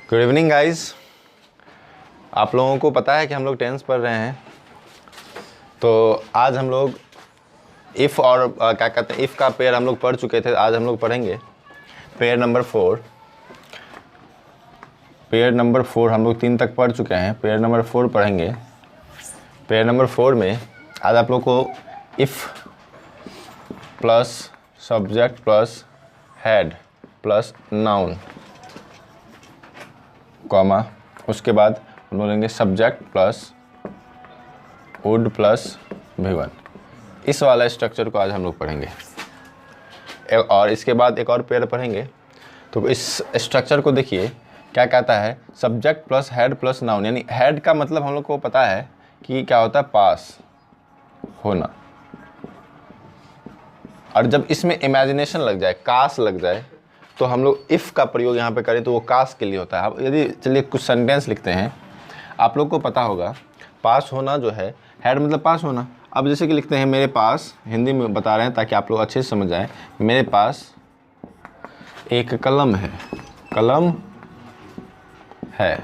Good evening guys. आप लोगों को पता है कि हम लोग टेंस पढ़ रहे हैं, तो आज हम लोग इफ़ और क्या कहते हैं इफ़ का पेयर हम लोग पढ़ चुके थे। आज हम लोग पढ़ेंगे पेयर नंबर 4। पेयर नंबर 4 हम लोग 3 तक पढ़ चुके हैं। पेयर नंबर 4 पढ़ेंगे। पेयर नंबर 4 में आज आप लोग को if plus subject plus head plus noun comma, उसके बाद हम बोलेंगे subject plus would plus V1। इस वाला स्ट्रक्चर को आज हम लोग पढ़ेंगे और इसके बाद एक और पेयर पढ़ेंगे। तो इस स्ट्रक्चर को देखिए क्या कहता है, subject plus head plus noun. यानी हेड का मतलब हम लोग को पता है कि क्या होता है, पास होना। और जब इसमें इमेजिनेशन लग जाए, काश लग जाए, तो हम लोग इफ़ का प्रयोग यहाँ पे करें तो वो काश के लिए होता है। अब यदि चलिए कुछ सेंटेंस लिखते हैं, आप लोग को पता होगा पास होना जो है, हेड मतलब पास होना। अब जैसे कि लिखते हैं मेरे पास, हिंदी में बता रहे हैं ताकि आप लोग अच्छे से समझ जाएं, मेरे पास एक कलम है, कलम है।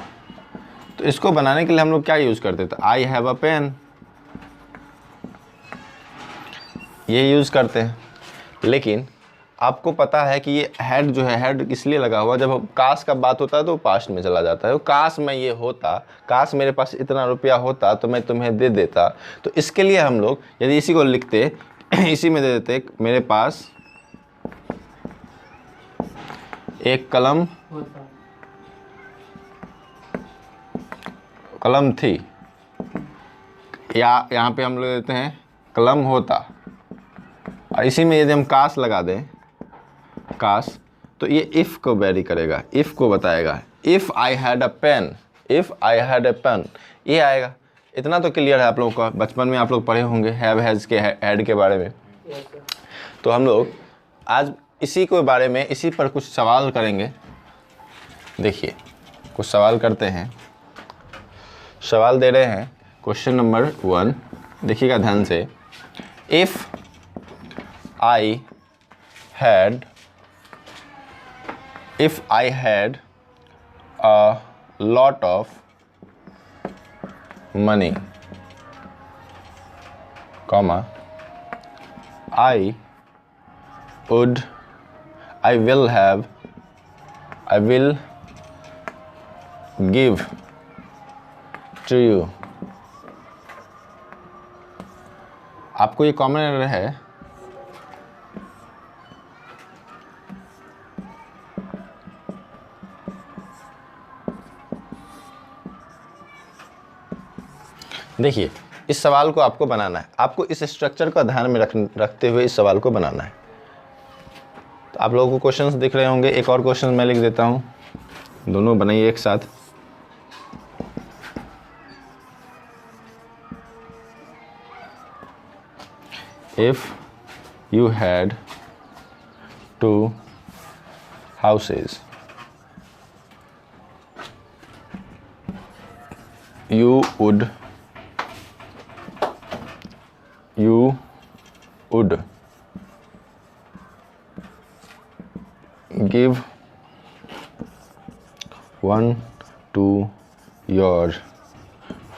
तो इसको बनाने के लिए हम लोग क्या यूज़ करते थे, आई हैव अ पेन, ये यूज़ करते हैं। लेकिन आपको पता है कि ये हेड जो है, हेड इसलिए लगा हुआ, जब काश का बात होता है तो पास्ट में चला जाता है। काश में ये होता, काश मेरे पास इतना रुपया होता तो मैं तुम्हें दे देता। तो इसके लिए हम लोग यदि इसी को लिखते, इसी में दे देते, मेरे पास एक कलम कलम थी, या यहाँ पे हम लोग देते हैं कलम होता। और इसी में यदि हम काश लगा दें, काश, तो ये इफ़ को वेरी करेगा, इफ़ को बताएगा। If I had a pen, if I had a pen, ये आएगा। इतना तो क्लियर है आप लोगों का, बचपन में आप लोग पढ़े होंगे हैव हैज़ के हेड के बारे में। तो हम लोग आज इसी के बारे में, इसी पर कुछ सवाल करेंगे। देखिए कुछ सवाल करते हैं। सवाल दे रहे हैं क्वेश्चन नंबर 1, देखिएगा ध्यान से। If I had, if I had a lot of money, comma, I will give to you। आपको ये कॉमन एरर है, देखिए इस सवाल को आपको बनाना है। आपको इस स्ट्रक्चर का ध्यान में रखते हुए इस सवाल को बनाना है। तो आप लोगों को क्वेश्चंस दिख रहे होंगे। एक और क्वेश्चन मैं लिख देता हूँ, दोनों बनाइए एक साथ। If you had 2 houses, you would give one to your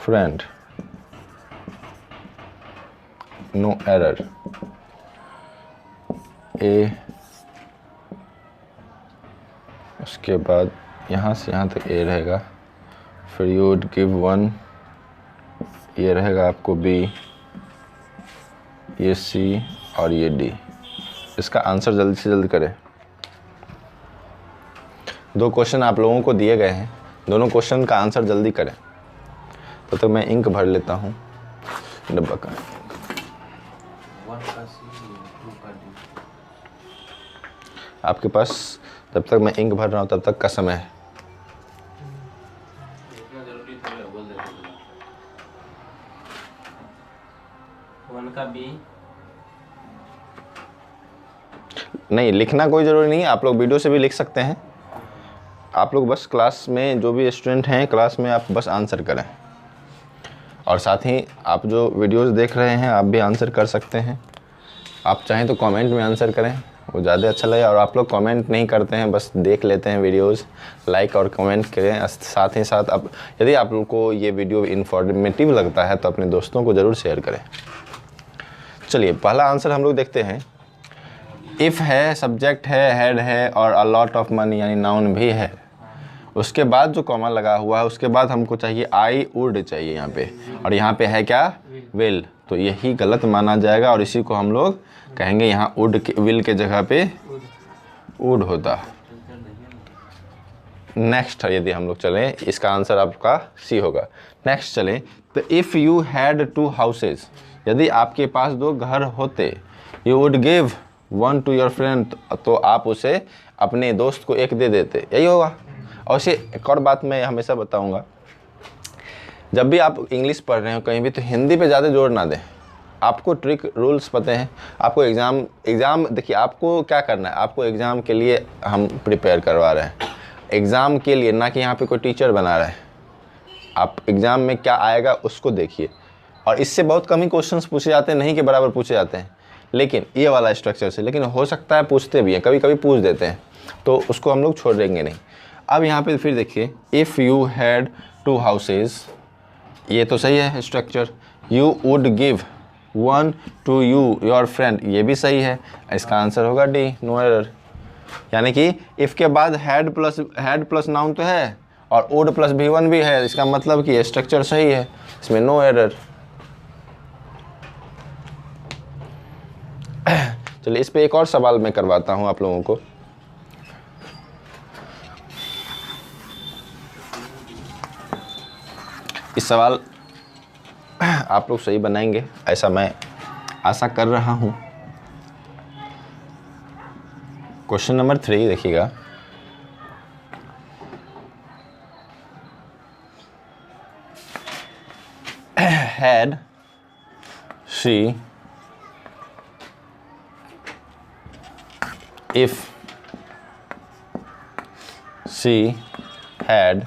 friend, no error, A। उसके बाद यहाँ से यहाँ तक A रहेगा, फिर you would give one, ये रहेगा आपको B, ये C और ये D। इसका आंसर जल्दी से जल्दी करें। 2 क्वेश्चन आप लोगों को दिए गए हैं, दोनों क्वेश्चन का आंसर जल्दी करें। तो मैं इंक भर लेता हूँ डब्बा का। आपके पास जब तक मैं इंक भर रहा हूँ तब तक का समय है। नहीं, लिखना कोई ज़रूरी नहीं है, आप लोग वीडियो से भी लिख सकते हैं। आप लोग बस क्लास में जो भी स्टूडेंट हैं, क्लास में आप बस आंसर करें। और साथ ही आप जो वीडियोस देख रहे हैं, आप भी आंसर कर सकते हैं। आप चाहें तो कमेंट में आंसर करें, वो ज़्यादा अच्छा लगे। और आप लोग कमेंट नहीं करते हैं, बस देख लेते हैं वीडियोस, लाइक और कमेंट करें। साथ ही साथ अब यदि आप लोग को ये वीडियो इन्फॉर्मेटिव लगता है तो अपने दोस्तों को ज़रूर शेयर करें। चलिए पहला आंसर हम लोग देखते हैं। इफ़ है, सब्जेक्ट है, हेड है और अ लॉट ऑफ मनी यानी नाउन भी है। उसके बाद जो कॉमा लगा हुआ है उसके बाद हमको चाहिए आई वुड चाहिए यहाँ पे, और यहाँ पे है क्या, विल। तो यही गलत माना जाएगा और इसी को हम लोग कहेंगे यहाँ वुड के, विल के जगह पे वुड होता। नेक्स्ट यदि हम लोग चलें, इसका आंसर आपका सी होगा। नेक्स्ट चलें तो इफ़ यू हैड 2 हाउसेज, यदि आपके पास 2 घर होते, you would give 1 to your friend, तो आप उसे अपने दोस्त को एक दे देते, यही होगा। और इसे एक और बात मैं हमेशा बताऊंगा, जब भी आप इंग्लिश पढ़ रहे हो कहीं भी, तो हिंदी पे ज़्यादा जोर ना दें। आपको ट्रिक रूल्स पता हैं, आपको एग्ज़ाम देखिए, आपको क्या करना है, आपको एग्ज़ाम के लिए हम प्रिपेयर करवा रहे हैं, एग्ज़ाम के लिए, ना कि यहाँ पे कोई टीचर बना रहा है। आप एग्ज़ाम में क्या आएगा उसको देखिए, और इससे बहुत कम ही क्वेश्चंस पूछे जाते हैं, नहीं के बराबर पूछे जाते हैं, लेकिन ये वाला स्ट्रक्चर से, लेकिन हो सकता है पूछते भी हैं, कभी कभी पूछ देते हैं, तो उसको हम लोग छोड़ेंगे नहीं। अब यहाँ पे फिर देखिए, इफ़ यू हैड 2 हाउसेज, ये तो सही है structure. You would give 1 to you your friend, ये भी सही है। इसका आंसर होगा डी, नो एरर। यानी कि इफ़ के बाद हैड प्लस नाउन तो है और वुड प्लस V1 भी है, इसका मतलब कि ये स्ट्रक्चर सही है, इसमें नो एरर। चलिए इस पे एक और सवाल मैं करवाता हूँ आप लोगों को। इस सवाल आप लोग सही बनाएंगे ऐसा मैं आशा कर रहा हूँ। क्वेश्चन नंबर 3 देखिएगा। Had she, if she had,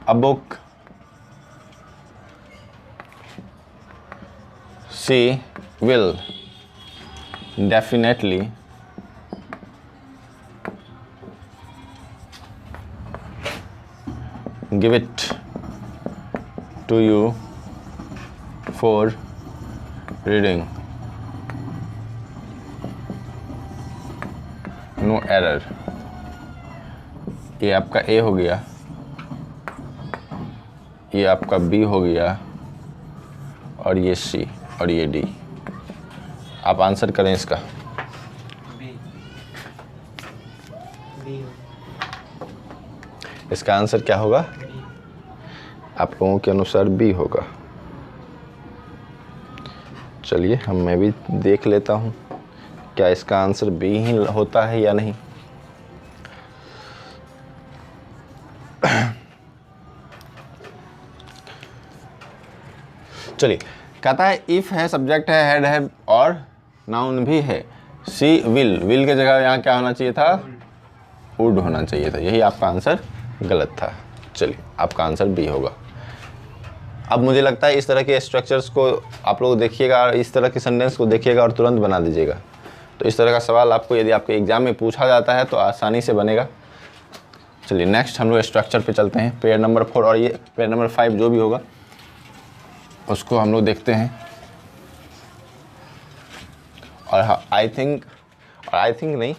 a book, she will definitely give it to you for reading, no error. ये आपका ए हो गया, ये आपका बी हो गया, और ये सी, और ये डी। आप आंसर करें इसका। इसका आंसर क्या होगा? आप लोगों के अनुसार बी होगा। चलिए मैं भी देख लेता हूँ क्या इसका आंसर बी ही होता है या नहीं। चलिए, कहता है इफ है, सब्जेक्ट है, हेड है और नाउन भी है। सी विल के जगह यहाँ क्या होना चाहिए था? वुड होना चाहिए था। यही आपका आंसर गलत था। चलिए आपका आंसर बी होगा। अब मुझे लगता है इस तरह के स्ट्रक्चर्स को आप लोग देखिएगा, इस तरह के सेंटेंस को देखिएगा और तुरंत बना दीजिएगा। तो इस तरह का सवाल आपको यदि आपके एग्जाम में पूछा जाता है तो आसानी से बनेगा। चलिए नेक्स्ट हम लोग स्ट्रक्चर पे चलते हैं, पेयर नंबर 4 और ये पेयर नंबर 5 जो भी होगा उसको हम लोग देखते हैं। और आई थिंक नहीं,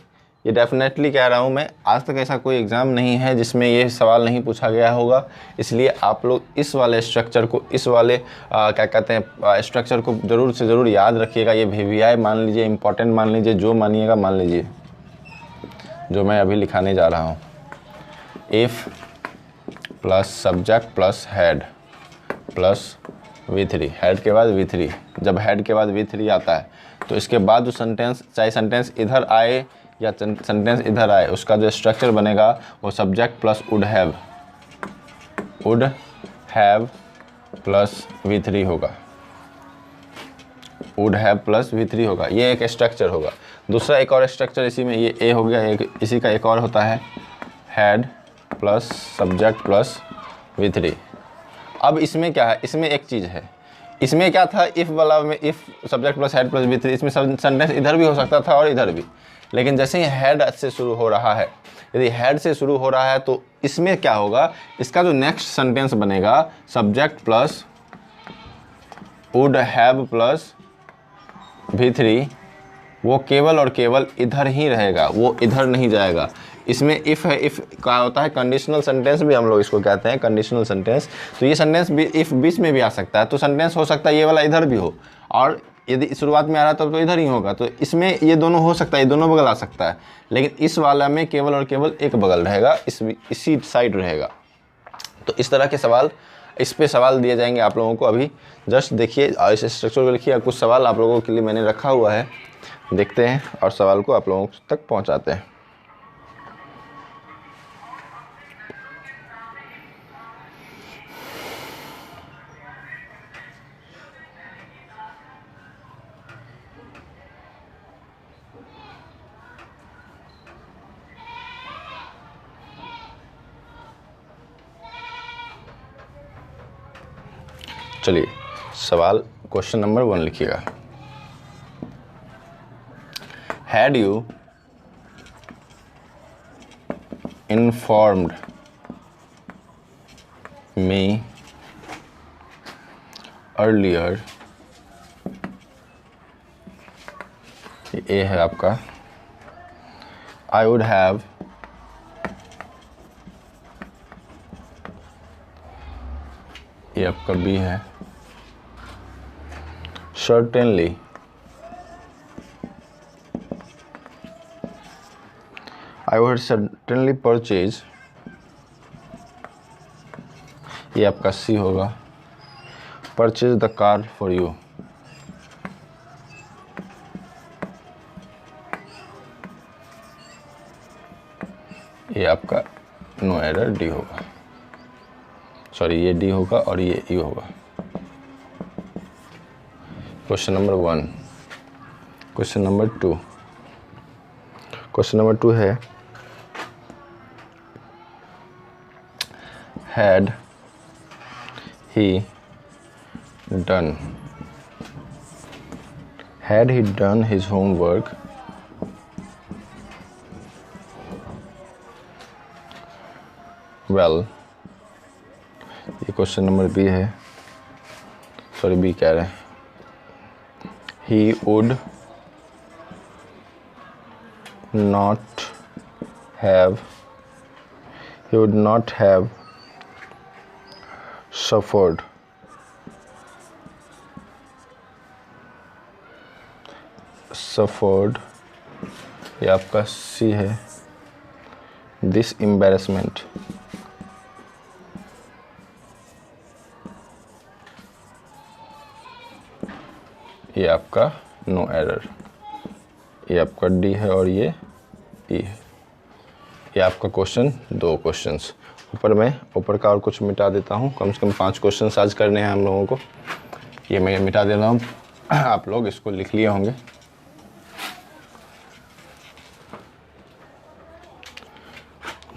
ये डेफिनेटली कह रहा हूँ मैं, आज तक ऐसा कोई एग्ज़ाम नहीं है जिसमें ये सवाल नहीं पूछा गया होगा। इसलिए आप लोग इस वाले स्ट्रक्चर को, इस वाले क्या कहते हैं स्ट्रक्चर को ज़रूर से ज़रूर याद रखिएगा। ये VVI मान लीजिए, इम्पॉर्टेंट मान लीजिए, जो मानिएगा मान लीजिए, जो मैं अभी लिखाने जा रहा हूँ। If plus subject plus head plus V3, head के बाद V3। जब हेड के बाद V3 आता है तो इसके बाद जो सेंटेंस, चाहे सेंटेंस इधर आए या सेंटेंस इधर आए, उसका जो स्ट्रक्चर बनेगा वो subject plus would have plus V3 होगा। वुड हैव प्लस V3 होगा, ये एक स्ट्रक्चर होगा। दूसरा एक और स्ट्रक्चर इसी में, ये ए हो गया, एक इसी का एक और होता है, had plus subject plus V3। अब इसमें क्या है, इसमें एक चीज़ है, इसमें क्या था, इफ़ वाला में if subject plus head plus V3, इसमें सेंटेंस इधर भी हो सकता था और इधर भी, लेकिन जैसे ही हेड से शुरू हो रहा है, यदि हेड से शुरू हो रहा है तो इसमें क्या होगा, इसका जो नेक्स्ट सेंटेंस बनेगा subject plus would have plus V3, वो केवल और केवल इधर ही रहेगा, वो इधर नहीं जाएगा। इसमें इफ़ है, इफ़ क्या होता है, कंडीशनल सेंटेंस भी हम लोग इसको कहते हैं, कंडीशनल सेंटेंस। तो ये सेंटेंस भी इफ़ बीच में भी आ सकता है, तो सेंटेंस हो सकता है ये वाला इधर भी हो, और यदि शुरुआत में आ रहा तब तो इधर ही होगा। तो इसमें ये दोनों हो सकता है, ये दोनों बगल आ सकता है, लेकिन इस वाला में केवल और केवल एक बगल रहेगा, इसी साइड रहेगा। तो इस तरह के सवाल, इस पे सवाल दिए जाएंगे आप लोगों को। अभी जस्ट देखिए और इस स्ट्रक्चर को लिखिए। कुछ सवाल आप लोगों के लिए मैंने रखा हुआ है, देखते हैं और सवाल को आप लोगों तक पहुंचाते हैं। चलिए सवाल क्वेश्चन नंबर 1 लिखिएगा। Had you informed me earlier, ये है आपका, I would have ये आपका B है, certainly I would certainly purchase, ये आपका C होगा, purchase the car for you, ये आपका नो एरर D होगा, सॉरी ये D होगा और ये E होगा। Question number 1। Question number 2, question number 2 है, had he done his homework well, ये क्वेश्चन नंबर B है, सॉरी B कह रहे हैं, he would not have suffered ये आपका C है, this embarrassment, ये आपका नो एरर, ये आपका D है और ये E है। ये आपका क्वेश्चन 2 क्वेश्चंस। ऊपर का और कुछ मिटा देता हूँ, कम से कम 5 क्वेश्चन आज करने हैं हम लोगों को। ये मैं मिटा दे रहा हूँ, आप लोग इसको लिख लिए होंगे।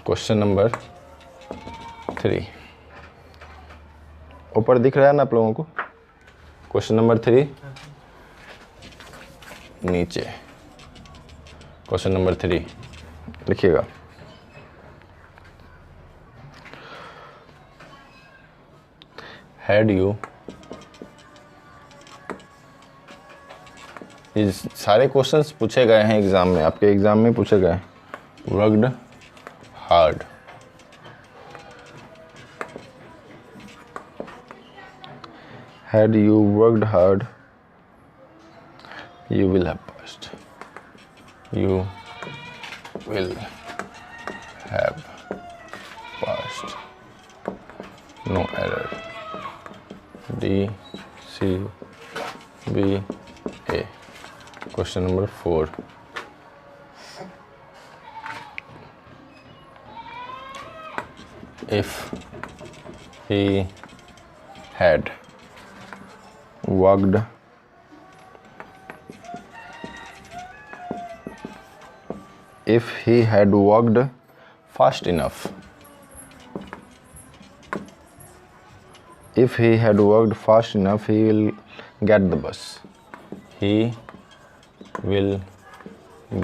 क्वेश्चन नंबर 3 ऊपर दिख रहा है ना आप लोगों को? क्वेश्चन नंबर 3 नीचे, क्वेश्चन नंबर 3 लिखिएगा। Had you, ये सारे क्वेश्चंस पूछे गए हैं एग्जाम में, आपके एग्जाम में पूछे गए। Worked hard, had you worked hard you will have passed, you will have passed, no error, D C B A। Question number 4, if he had walked fast enough, if he had worked fast enough he will get the bus. He will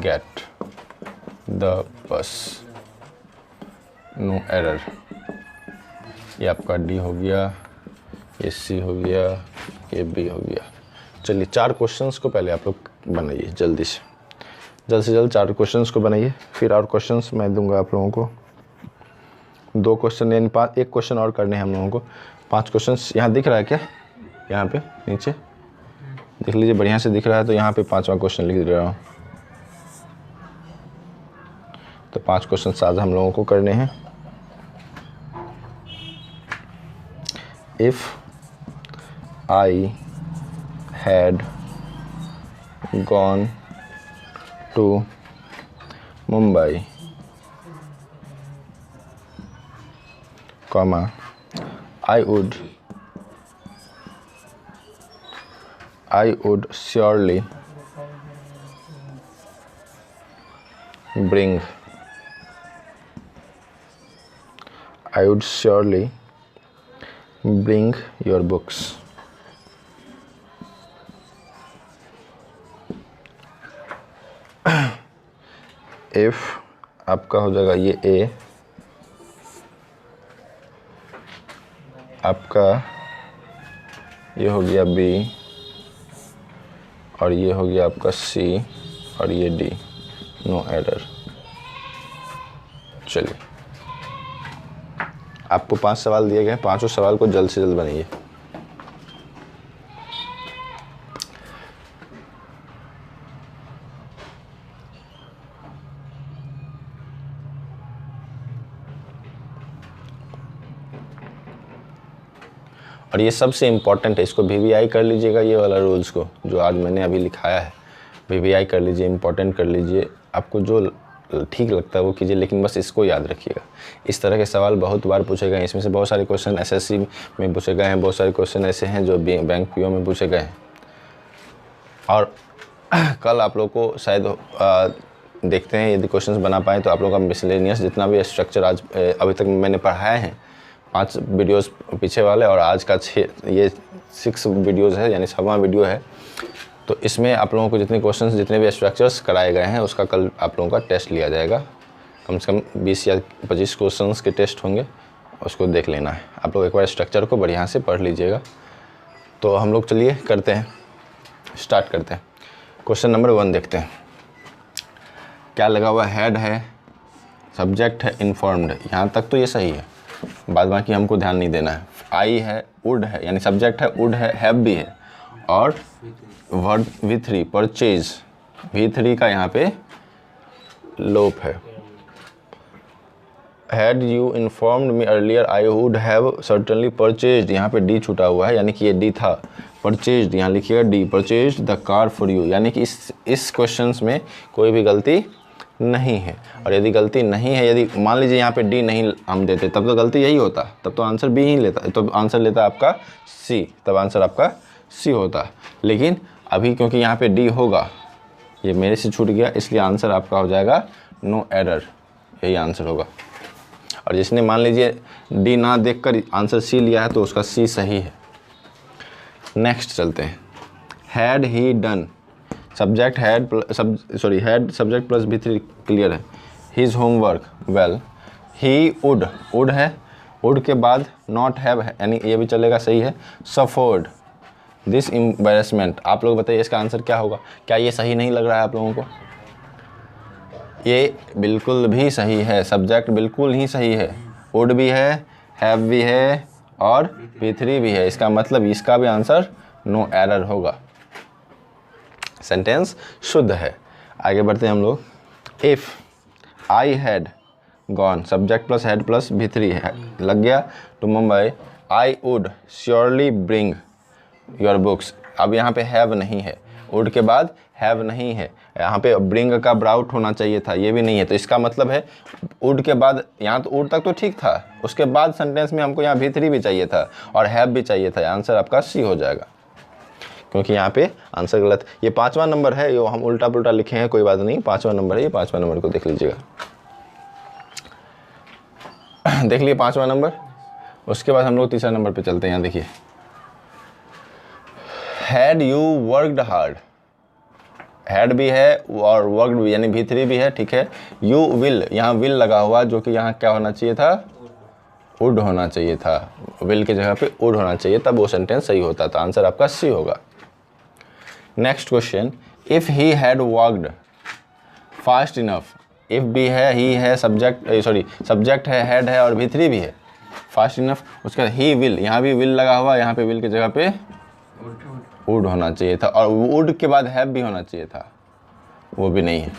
get the bus. No error. ये आपका D हो गया, ये सी हो गया, ये B हो गया। चलिए 4 क्वेश्चंस को पहले आप लोग बनाइए जल्दी से जल्द 4 क्वेश्चंस को बनाइए, फिर और क्वेश्चंस मैं दूंगा आप लोगों को। 2 क्वेश्चन यानी 1 क्वेश्चन और करने हैं हम लोगों को। 5 क्वेश्चंस यहाँ दिख रहा है क्या? यहाँ पे नीचे देख लीजिए, बढ़िया से दिख रहा है तो यहाँ पे 5वां क्वेश्चन लिख दे रहा हूँ। तो 5 क्वेश्चन आज हम लोगों को करने हैं। If I had gone to Mumbai, comma, I would surely bring your books. If आपका हो जाएगा ये A, आपका ये हो गया B, और ये हो गया आपका C, और ये D, नो एरर। चलिए आपको 5 सवाल दिए गए, 5 सवाल को जल्द से जल्द बनाइए। और ये सबसे इम्पॉर्टेंट है, इसको VVI कर लीजिएगा, ये वाला रूल्स को जो आज मैंने अभी लिखाया है VVI कर लीजिए, इम्पॉर्टेंट कर लीजिए। आपको जो ठीक लगता है वो कीजिए, लेकिन बस इसको याद रखिएगा। इस तरह के सवाल बहुत बार पूछे गए हैं, इसमें से बहुत सारे क्वेश्चन SSC में पूछे गए हैं, बहुत सारे क्वेश्चन ऐसे हैं जो बैंक PO में पूछे गए हैं। और कल आप लोग को शायद देखते हैं, यदि क्वेश्चंस बना पाए तो आप लोग का मिसलेनियस जितना भी स्ट्रक्चर आज अभी तक मैंने पढ़ाए हैं, 5 वीडियोज़ पीछे वाले और आज का 6 वीडियोज़ है, यानी 6वां वीडियो है। तो इसमें आप लोगों को जितने क्वेश्चंस, जितने भी स्ट्रक्चर्स कराए गए हैं, उसका कल आप लोगों का टेस्ट लिया जाएगा। कम से कम 20 या 25 क्वेश्चंस के टेस्ट होंगे, उसको देख लेना है। आप लोग एक बार स्ट्रक्चर को बढ़िया से पढ़ लीजिएगा। तो हम लोग चलिए करते हैं, स्टार्ट करते हैं। क्वेश्चन नंबर 1 देखते हैं। क्या लगा हुआ? हैड है, सब्जेक्ट है इन्फॉर्म्ड, यहाँ तक तो ये सही है, बाद बाकी हमको ध्यान नहीं देना है। आई है, वुड है, यानी सब्जेक्ट है, वुड है, हैव भी है, और वर्ब V3 परचेज, V3 का यहाँ पे लोप है। Had you informed me earlier I would have certainly purchased, यहाँ पे डी छूटा हुआ है, यानी कि ये डी था। परचेज्ड यहाँ लिखिएगा D, purchased the car for you, यानी कि इस क्वेश्चंस में कोई भी गलती नहीं है। और यदि गलती नहीं है, यदि मान लीजिए यहाँ पे डी नहीं हम देते, तब तो गलती यही होता, तब तो आंसर बी ही लेता, तो आंसर लेता आपका सी, तब आंसर आपका सी होता। लेकिन अभी क्योंकि यहाँ पे डी होगा, ये मेरे से छूट गया, इसलिए आंसर आपका हो जाएगा नो एरर, यही आंसर होगा। और जिसने मान लीजिए डी ना देखकर आंसर सी लिया है, तो उसका सी सही है। नेक्स्ट चलते हैं। Had he done, subject had had subject plus V3 clear है। His homework, well he would है, वुड के बाद नॉट हैव है, यानी ये भी चलेगा, सही है। सफर्ड दिस एम्बैरेसमेंट, आप लोग बताइए इसका आंसर क्या होगा? क्या ये सही नहीं लग रहा है आप लोगों को? ये बिल्कुल भी सही है, सब्जेक्ट बिल्कुल ही सही है, वुड भी है, हैव भी है, और V3 भी है। इसका मतलब इसका भी आंसर नो एरर होगा, सेंटेंस शुद्ध है। आगे बढ़ते हैं हम लोग। If I had gone, subject plus had plus V3 है, लग गया, to Mumbai, I would surely bring your books. अब यहाँ पे हैव नहीं है, वुड के बाद हैव नहीं है, यहाँ पे ब्रिंग का ब्राउट होना चाहिए था, ये भी नहीं है। तो इसका मतलब है वुड के बाद, यहाँ तो वुड तक तो ठीक था, उसके बाद सेंटेंस में हमको यहाँ V3 भी चाहिए था और हैव भी चाहिए था। आंसर आपका सी हो जाएगा, क्योंकि यहाँ पे आंसर गलत। ये 5वां नंबर है, ये हम उल्टा पुल्टा लिखे हैं, कोई बात नहीं, 5वां नंबर है, ये 5वां नंबर को देख लीजिएगा। देख लिए 5वां नंबर। उसके बाद हम लोग तीसरा नंबर पे चलते हैं। यहाँ देखिए, had you worked hard, had भी है और वर्कड भी, यानी V3 भी है, ठीक है। यू विल, यहाँ विल लगा हुआ, जो कि यहाँ क्या होना चाहिए था, वुड होना चाहिए था, विल की जगह पे वुड होना चाहिए, तब वो सेंटेंस सही होता। तो आंसर आपका सी होगा। Next question, if he had worked fast enough, if भी है, ही है, सब्जेक्ट सब्जेक्ट है, हैड है और V3 भी है, फास्ट इनफ, उसके बाद ही विल, यहाँ भी विल लगा हुआ, यहाँ पे विल की जगह पे वुड होना चाहिए था, और वुड के बाद हैव भी होना चाहिए था, वो भी नहीं है।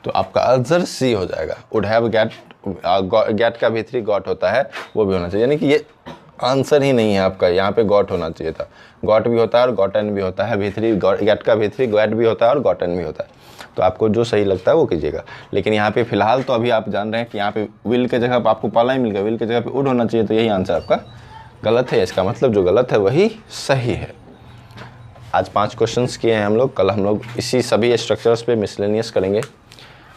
तो आपका आंसर सी हो जाएगा। वुड हैव गेट, गेट का V3 गॉट होता है, वो भी होना चाहिए, यानी कि ये आंसर ही नहीं है आपका। यहाँ पे गॉट होना चाहिए था, गॉट भी होता है और गॉटन भी होता है। V3 गेट का V3 गेट भी होता है और गॉटन भी होता है। तो आपको जो सही लगता है वो कीजिएगा। लेकिन यहाँ पे फिलहाल तो अभी आप जान रहे हैं कि यहाँ पे विल के जगह पर आपको पहला ही मिल गया, विल की जगह पे वुड होना चाहिए, तो यही आंसर आपका गलत है। इसका मतलब जो गलत है वही सही है। आज 5 क्वेश्चंस किए हैं हम लोग, कल हम लोग इसी सभी स्ट्रक्चर्स पे मिसलेनियस करेंगे।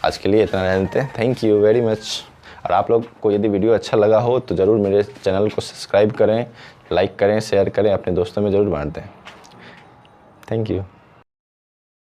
आज के लिए इतना रहने देते हैं। Thank you very much. और आप लोग को यदि वीडियो अच्छा लगा हो तो ज़रूर मेरे चैनल को सब्सक्राइब करें, लाइक करें, शेयर करें, अपने दोस्तों में ज़रूर बांट दें। Thank you.